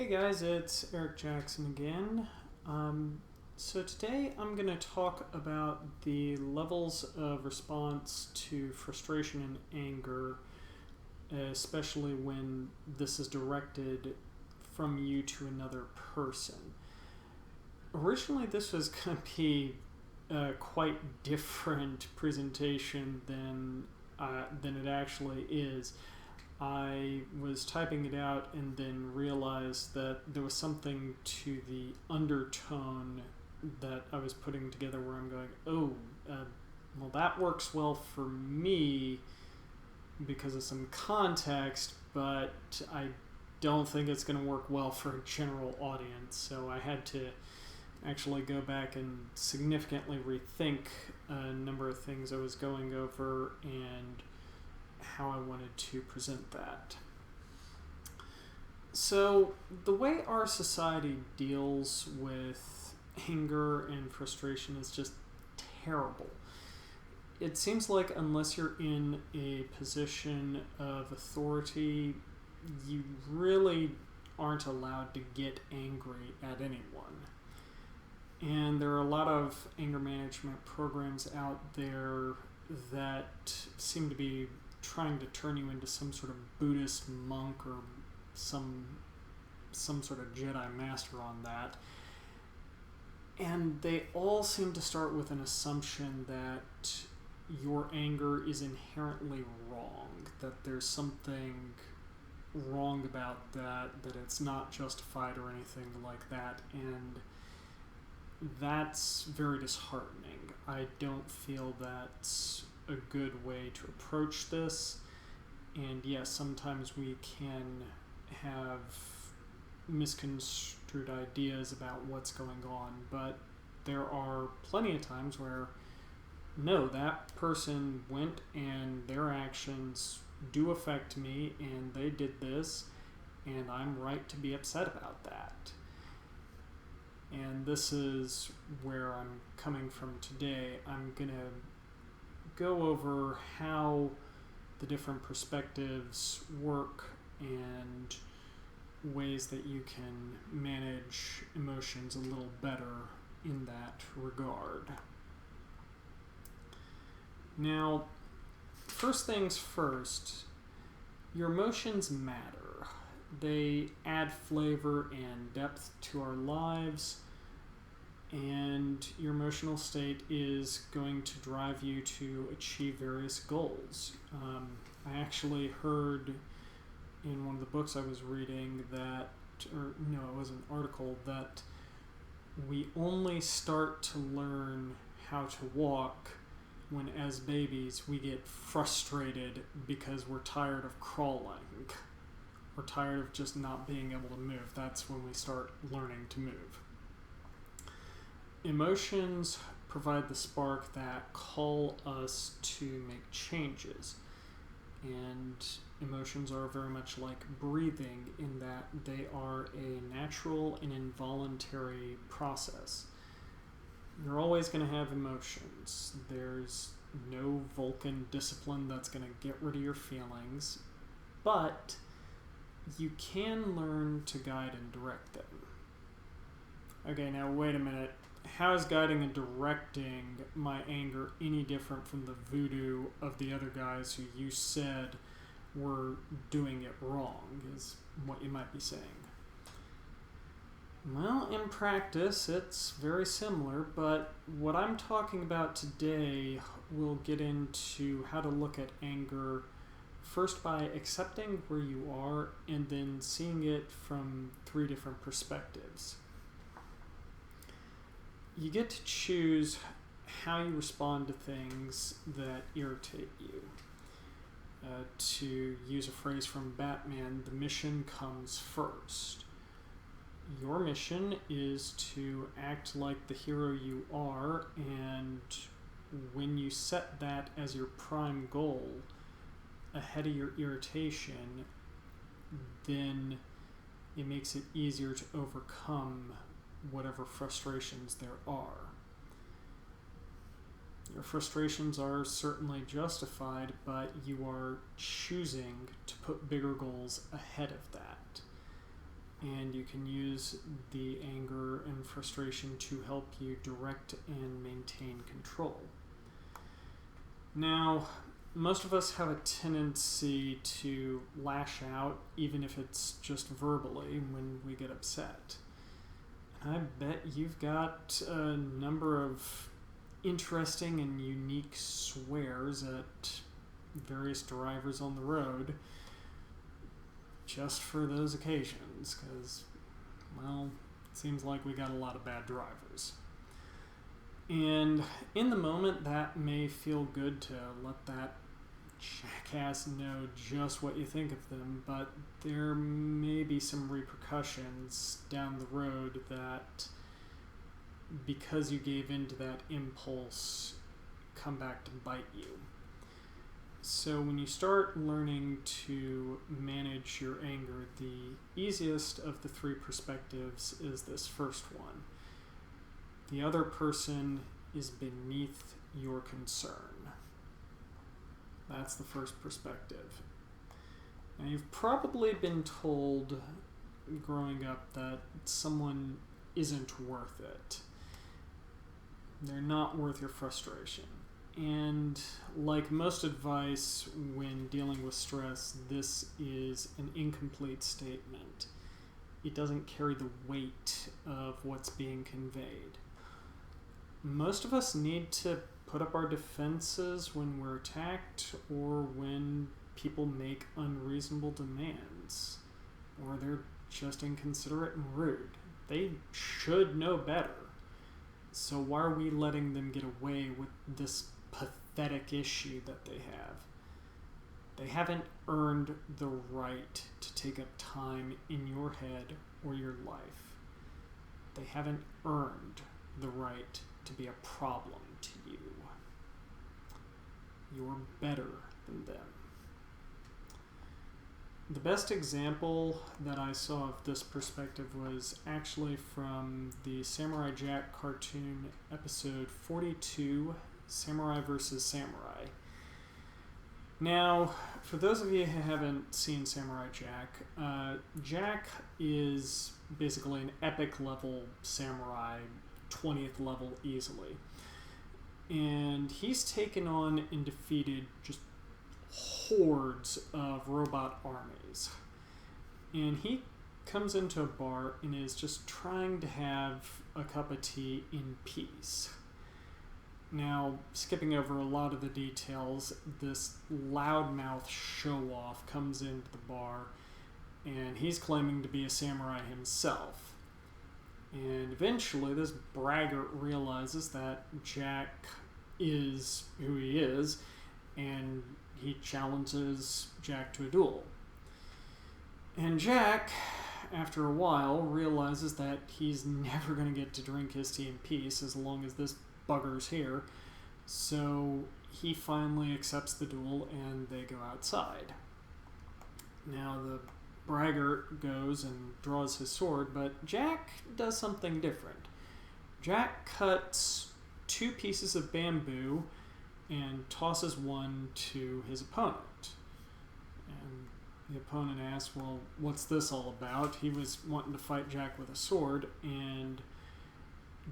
Hey guys, it's Eric Jackson again. So today I'm going to talk about the levels of response to frustration and anger, especially when this is directed from you to another person. Originally this was going to be a quite different presentation than it actually is. I was typing it out and then realized that there was something to the undertone that I was putting together where I'm going, well, that works well for me because of some context, but I don't think it's going to work well for a general audience. So I had to actually go back and significantly rethink a number of things I was going over and how I wanted to present that. So the way our society deals with anger and frustration is just terrible. It seems like unless you're in a position of authority, you really aren't allowed to get angry at anyone. And there are a lot of anger management programs out there that seem to be trying to turn you into some sort of Buddhist monk or some sort of Jedi master on that. And they all seem to start with an assumption that your anger is inherently wrong, that there's something wrong about that it's not justified or anything like that. And that's very disheartening. I don't feel that's a good way to approach this, and yes, sometimes we can have misconstrued ideas about what's going on, but there are plenty of times where no, that person went and their actions do affect me and they did this and I'm right to be upset about that. And this is where I'm coming from today. I'm going to go over how the different perspectives work and ways that you can manage emotions a little better in that regard. Now, first things first, your emotions matter. They add flavor and depth to our lives, and your emotional state is going to drive you to achieve various goals. I actually heard in one of the books I was reading it was an article that we only start to learn how to walk when, as babies, we get frustrated because we're tired of crawling. We're tired of just not being able to move. That's when we start learning to move. Emotions provide the spark that call us to make changes. And emotions are very much like breathing in that they are a natural and involuntary process. You're always going to have emotions. There's no Vulcan discipline that's going to get rid of your feelings, but you can learn to guide and direct them. Okay, now wait a minute. How is guiding and directing my anger any different from the voodoo of the other guys who you said were doing it wrong, is what you might be saying. Well, in practice, it's very similar, but what I'm talking about today will get into how to look at anger first by accepting where you are and then seeing it from 3 different perspectives. You get to choose how you respond to things that irritate you. To use a phrase from Batman, the mission comes first. Your mission is to act like the hero you are, and when you set that as your prime goal ahead of your irritation, then it makes it easier to overcome whatever frustrations there are. Your frustrations are certainly justified, but you are choosing to put bigger goals ahead of that. and you can use the anger and frustration to help you direct and maintain control. Now, most of us have a tendency to lash out, even if it's just verbally, when we get upset. And I bet you've got a number of interesting and unique swears at various drivers on the road just for those occasions, because, well, it seems like we got a lot of bad drivers. And in the moment, that may feel good to let that jackass know just what you think of them, but there may be some repercussions down the road that, because you gave in to that impulse, come back to bite you. So when you start learning to manage your anger, the easiest of the three perspectives is this first one. The other person is beneath your concern. That's the first perspective. Now, you've probably been told growing up that someone isn't worth it. They're not worth your frustration. And like most advice when dealing with stress, this is an incomplete statement. It doesn't carry the weight of what's being conveyed. Most of us need to put up our defenses when we're attacked or when people make unreasonable demands, or they're just inconsiderate and rude. They should know better. So why are we letting them get away with this pathetic issue that they have? They haven't earned the right to take up time in your head or your life. They haven't earned the right to be a problem to you. You're better than them. The best example that I saw of this perspective was actually from the Samurai Jack cartoon, episode 42, Samurai vs. Samurai. Now, for those of you who haven't seen Samurai Jack, Jack is basically an epic level samurai, 20th level easily. And he's taken on and defeated just hordes of robot armies. And he comes into a bar and is just trying to have a cup of tea in peace. Now, skipping over a lot of the details, this loudmouth show-off comes into the bar, and he's claiming to be a samurai himself. And eventually, this braggart realizes that Jack is who he is, and he challenges Jack to a duel. And Jack, after a while, realizes that he's never going to get to drink his tea in peace as long as this bugger's here. So he finally accepts the duel and they go outside. Now the braggart goes and draws his sword, but Jack does something different. Jack cuts 2 pieces of bamboo and tosses one to his opponent. And the opponent asks, well, what's this all about? He was wanting to fight Jack with a sword, and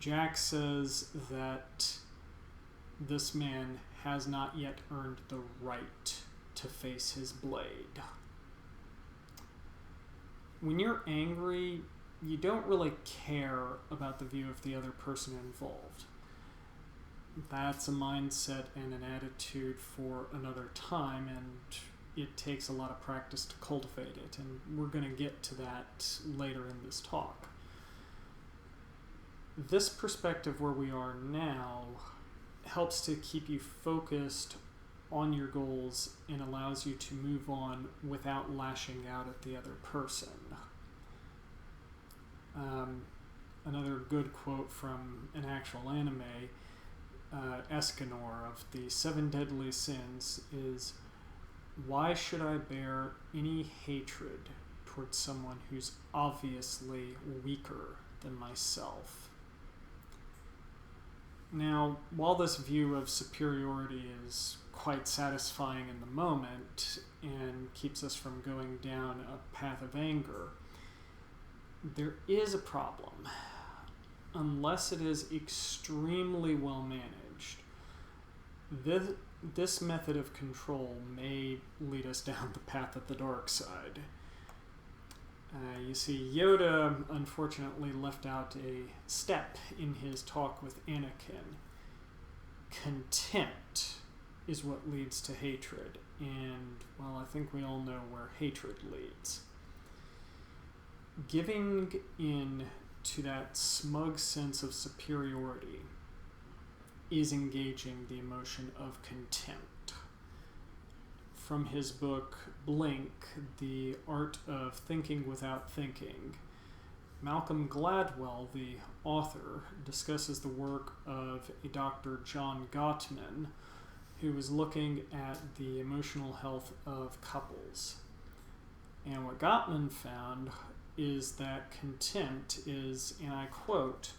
Jack says that this man has not yet earned the right to face his blade. When you're angry, you don't really care about the view of the other person involved. That's a mindset and an attitude for another time, and it takes a lot of practice to cultivate it, and we're going to get to that later in this talk. This perspective where we are now helps to keep you focused on your goals and allows you to move on without lashing out at the other person. Another good quote from an actual anime, Escanor of the 7 Deadly Sins, is, "Why should I bear any hatred towards someone who's obviously weaker than myself?" Now, while this view of superiority is quite satisfying in the moment and keeps us from going down a path of anger, there is a problem. Unless it is extremely well managed, this method of control may lead us down the path of the dark side. You see, Yoda unfortunately left out a step in his talk with Anakin. Contempt is what leads to hatred, and, well, I think we all know where hatred leads. Giving in to that smug sense of superiority is engaging the emotion of contempt. From his book, Blink, The Art of Thinking Without Thinking, Malcolm Gladwell, the author, discusses the work of a Dr. John Gottman, who was looking at the emotional health of couples. And what Gottman found is that contempt is, and I quote,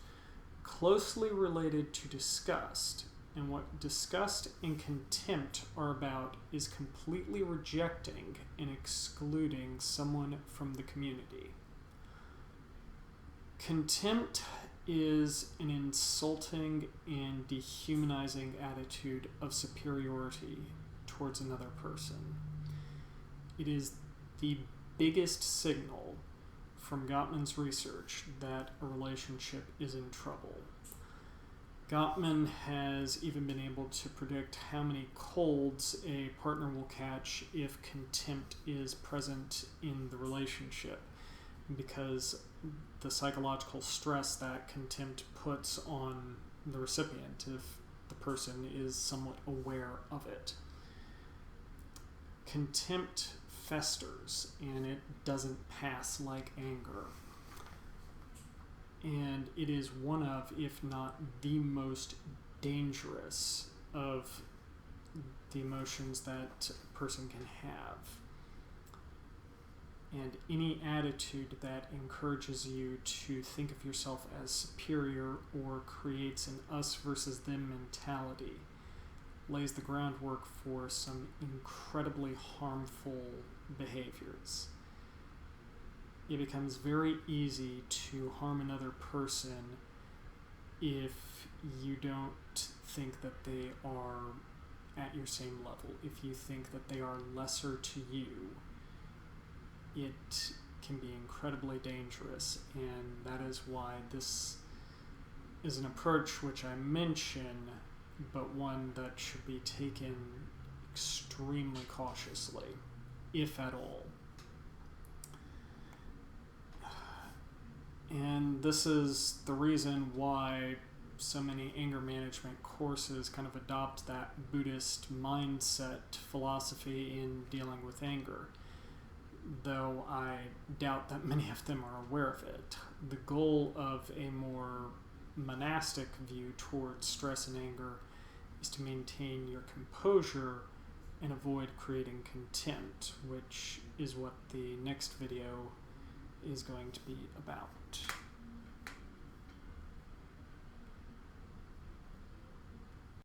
closely related to disgust, and what disgust and contempt are about is completely rejecting and excluding someone from the community. Contempt is an insulting and dehumanizing attitude of superiority towards another person. It is the biggest signal from Gottman's research that a relationship is in trouble. Gottman has even been able to predict how many colds a partner will catch if contempt is present in the relationship, because the psychological stress that contempt puts on the recipient if the person is somewhat aware of it. Contempt festers, and it doesn't pass like anger. And it is one of, if not the most dangerous of the emotions that a person can have. And any attitude that encourages you to think of yourself as superior or creates an us versus them mentality lays the groundwork for some incredibly harmful behaviors. It becomes very easy to harm another person if you don't think that they are at your same level. If you think that they are lesser to you, it can be incredibly dangerous, and that is why this is an approach which I mention, but one that should be taken extremely cautiously, if at all. And this is the reason why so many anger management courses kind of adopt that Buddhist mindset philosophy in dealing with anger, though I doubt that many of them are aware of it. The goal of a more monastic view towards stress and anger is to maintain your composure and avoid creating contempt, which is what the next video is going to be about.